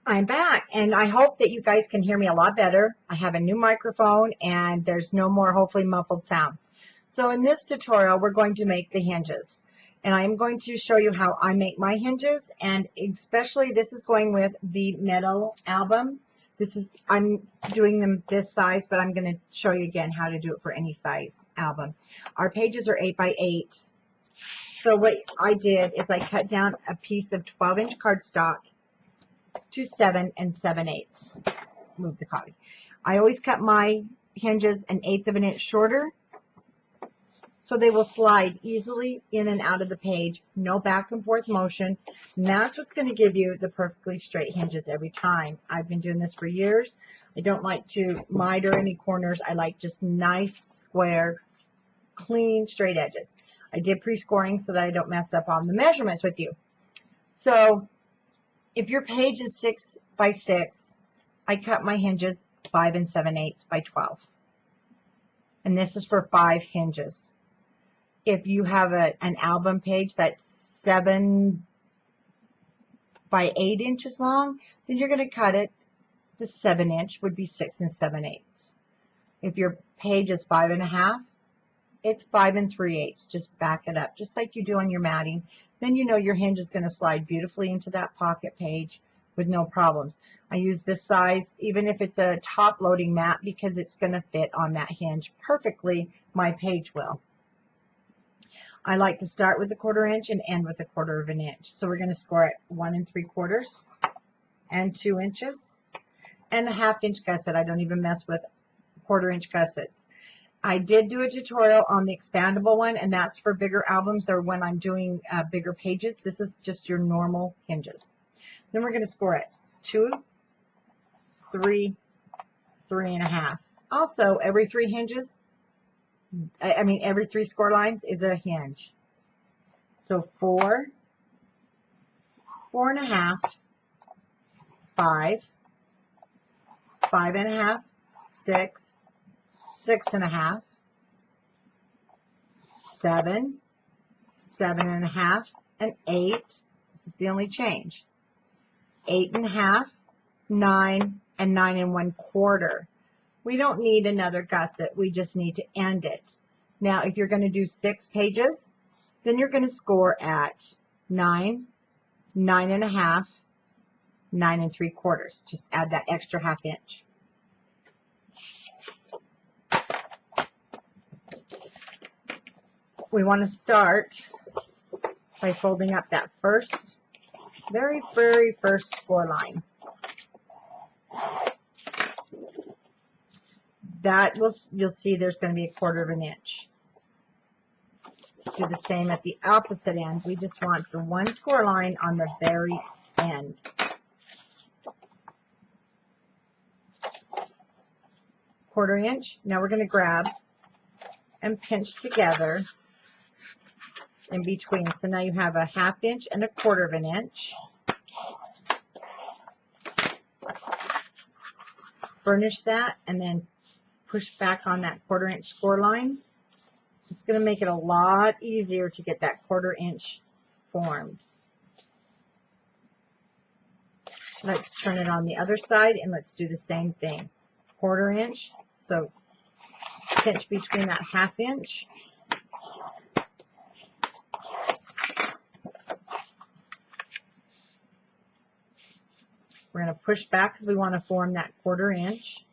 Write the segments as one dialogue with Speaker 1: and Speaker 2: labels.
Speaker 1: I'm back, and I hope that you guys can hear me a lot better. I have a new microphone, and there's no more, hopefully, muffled sound. So in this tutorial, we're going to make the hinges. And I'm going to show you how I make my hinges, and especially this is going with the metal album. I'm doing them this size, but I'm going to show you again how to do it for any size album. Our pages are 8 by 8. So what I did is I cut down a piece of 12-inch cardstock to 7 7/8. Move the copy. I always cut my hinges 1/8 of an inch shorter so they will slide easily in and out of the page, no back and forth motion, and that's what's going to give you the perfectly straight hinges every time. I've been doing this for years. I don't like to miter any corners. I like just nice, square, clean, straight edges. I did pre-scoring so that I don't mess up on the measurements with you. So if your page is 6 by 6, I cut my hinges 5 7/8 by 12. And this is for 5 hinges. If you have an album page that's 7 by 8 inches long, then you're going to cut it to 7 inch, would be 6 7/8. If your page is 5 1/2, it's 5 3/8. Just back it up, just like you do on your matting. Then you know your hinge is going to slide beautifully into that pocket page with no problems. I use this size, even if it's a top-loading mat, because it's going to fit on that hinge perfectly. My page will. I like to start with a 1/4 inch and end with a 1/4 of an inch. So we're going to score at 1 3/4 and 2 inches and a 1/2 inch gusset. I don't even mess with 1/4 inch gussets. I did do a tutorial on the expandable one, and that's for bigger albums or when I'm doing bigger pages. This is just your normal hinges. Then we're going to score at 2, 3, 3 1/2. Also, every 3 hinges, every 3 score lines is a hinge. So 4, 4 1/2, 5, 5 1/2, 6, 6 1/2, 7, 7 1/2, and 8. This is the only change. 8 1/2, 9, and 9 1/4. We don't need another gusset. We just need to end it. Now, if you're going to do 6 pages, then you're going to score at 9, 9 1/2, 9 3/4. Just add that extra 1/2 inch. We want to start by folding up that very first score line. You'll see there's going to be a 1/4 of an inch. Do the same at the opposite end. We just want the one score line on the very end. Quarter inch. Now we're going to grab and pinch together in between. So now you have a 1/2 inch and a 1/4 of an inch. Burnish that and then push back on that 1/4 inch score line. It's going to make it a lot easier to get that 1/4 inch formed. Let's turn it on the other side and let's do the same thing. 1/4 inch. So pinch between that 1/2 inch. We're going to push back because we want to form that 1/4 inch.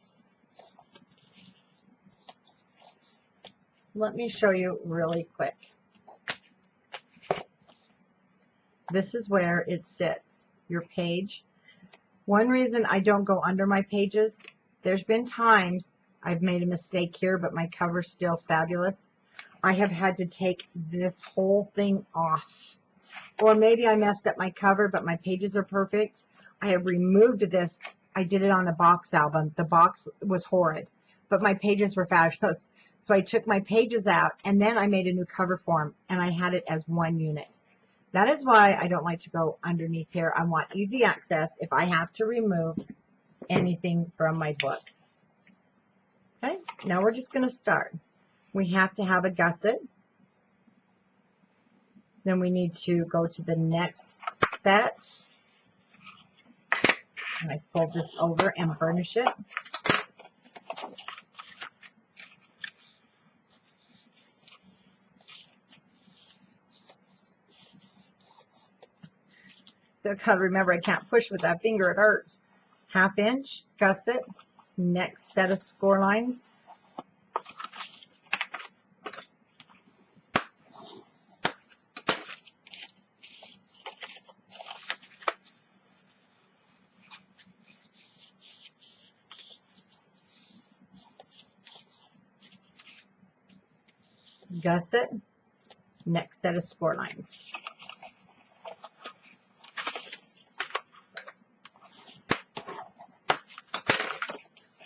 Speaker 1: Let me show you really quick. This is where it sits, your page. One reason I don't go under my pages, there's been times I've made a mistake here, but my cover's still fabulous. I have had to take this whole thing off. Or maybe I messed up my cover, but my pages are perfect. I have removed this. I did it on a box album. The box was horrid, but my pages were fabulous. So I took my pages out, and then I made a new cover form, and I had it as one unit. That is why I don't like to go underneath here. I want easy access if I have to remove anything from my book. Okay, now we're just going to start. We have to have a gusset. Then we need to go to the next set. And I fold this over and burnish it. So gotta remember, I can't push with that finger, it hurts. 1/2 inch, gusset, next set of score lines. Gusset, next set of score lines.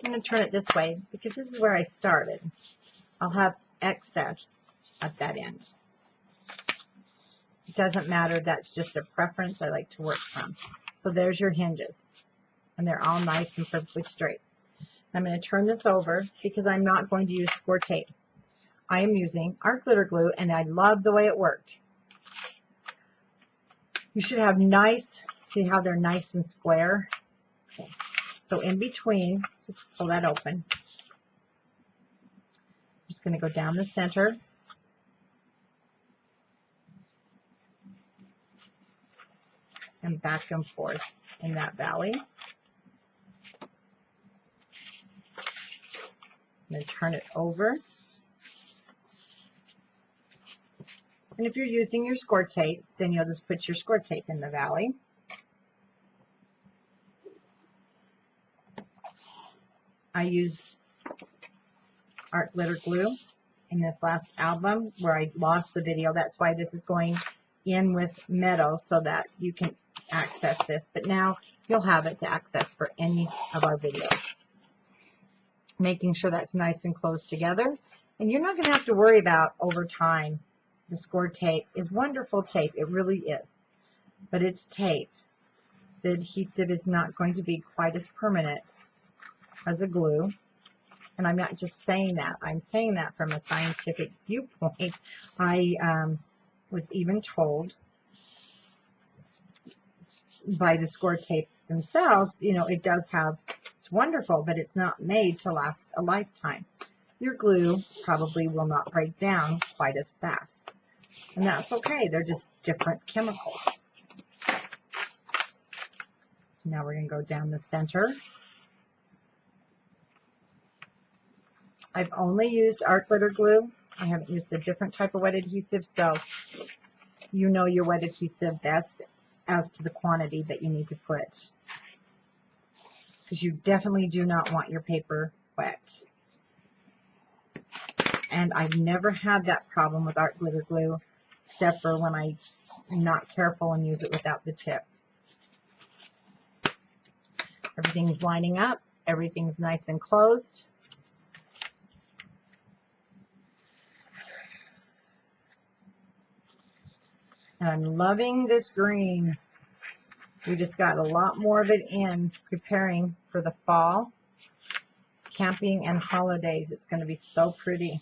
Speaker 1: I'm going to turn it this way because this is where I started. I'll have excess at that end. It doesn't matter, that's just a preference I like to work from. So there's your hinges, and they're all nice and perfectly straight. I'm going to turn this over because I'm not going to use score tape. I am using art glitter glue, and I love the way it worked. You should have nice, see how they're nice and square? Okay. So in between, just pull that open. I'm just going to go down the center. And back and forth in that valley. I'm going to turn it over. And if you're using your score tape, then you'll just put your score tape in the valley. I used art glitter glue in this last album where I lost the video. That's why this is going in with Meadow so that you can access this. But now you'll have it to access for any of our videos. Making sure that's nice and close together. And you're not going to have to worry about over time. The score tape is wonderful tape. It really is. But it's tape. The adhesive is not going to be quite as permanent as a glue. And I'm not just saying that. I'm saying that from a scientific viewpoint. I was even told by the score tape themselves, you know, it does have, it's wonderful, but it's not made to last a lifetime. Your glue probably will not break down quite as fast. And that's okay. They're just different chemicals. So now we're going to go down the center. I've only used art glitter glue. I haven't used a different type of wet adhesive, so you know your wet adhesive best as to the quantity that you need to put. Because you definitely do not want your paper wet. And I've never had that problem with art glitter glue, except for when I'm not careful and use it without the tip. Everything's lining up. Everything's nice and closed. And I'm loving this green. We just got a lot more of it in preparing for the fall, camping, and holidays. It's going to be so pretty.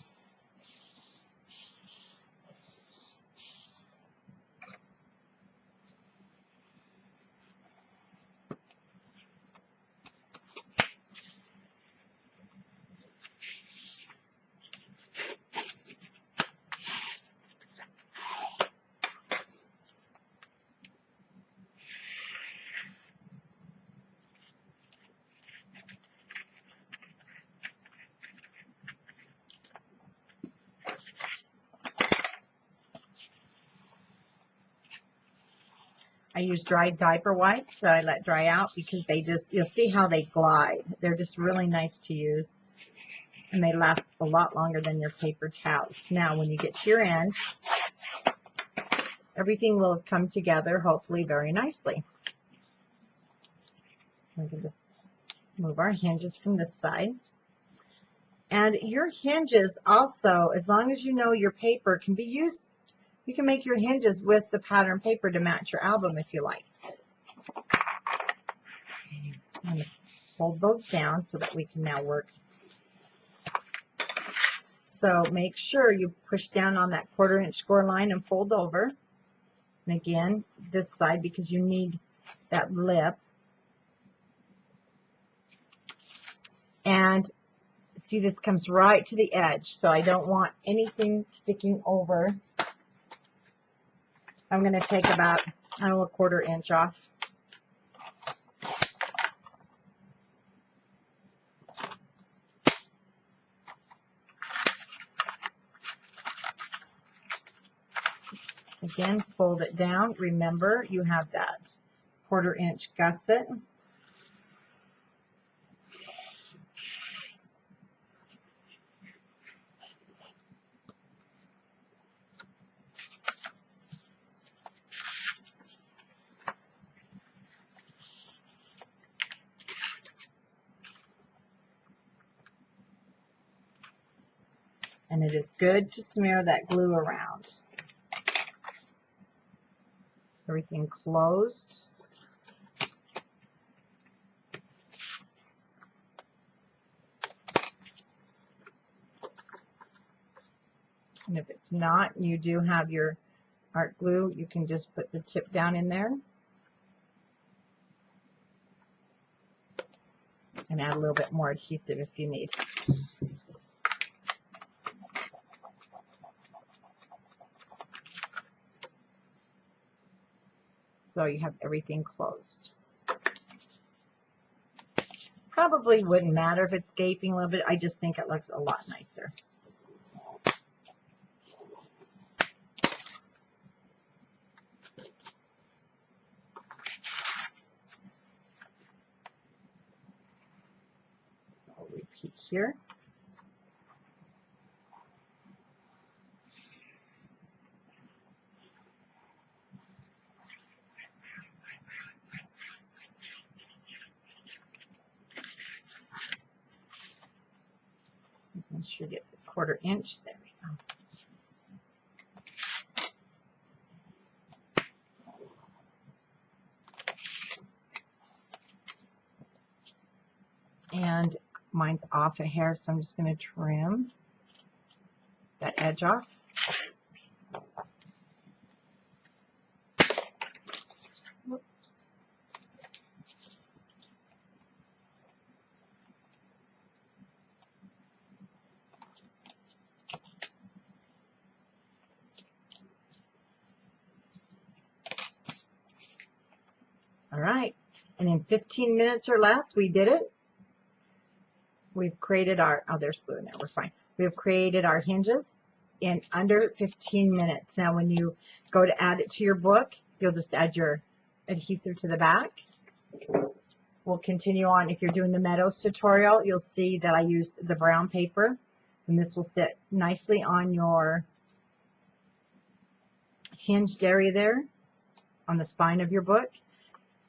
Speaker 1: I use dried diaper wipes that I let dry out because they just, you'll see how they glide. They're just really nice to use. And they last a lot longer than your paper towels. Now, when you get to your end, everything will have come together, hopefully, very nicely. We can just move our hinges from this side. And your hinges also, as long as you know your paper, can be used. You can make your hinges with the pattern paper to match your album if you like. I'm going to fold those down so that we can now work. So make sure you push down on that 1/4 inch score line and fold over. And again, this side, because you need that lip. And see, this comes right to the edge, so I don't want anything sticking over. I'm going to take about, I don't know, a 1/4 inch off. Again, fold it down. Remember, you have that 1/4 inch gusset. And it is good to smear that glue around. Everything closed. And if it's not, you do have your art glue, you can just put the tip down in there and add a little bit more adhesive if you need. So you have everything closed. Probably wouldn't matter if it's gaping a little bit. I just think it looks a lot nicer. I'll repeat here. I should get the 1/4 inch. There we go. And mine's off a hair, so I'm just going to trim that edge off. Whoops. All right, and in 15 minutes or less, we did it. We've created our, oh, there's glue in there, we're fine. We have created our hinges in under 15 minutes. Now, when you go to add it to your book, you'll just add your adhesive to the back. We'll continue on. If you're doing the Meadows tutorial, you'll see that I used the brown paper, and this will sit nicely on your hinged area there on the spine of your book.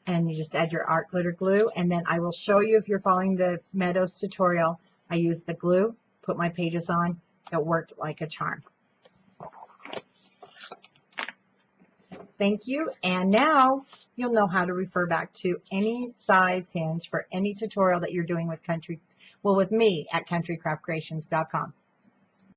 Speaker 1: And you just add your art glitter glue, and then I will show you, if you're following the Meadows tutorial, I used the glue, put my pages on, it worked like a charm. Thank you, and now you'll know how to refer back to any size hinge for any tutorial that you're doing with with me at countrycraftcreations.com.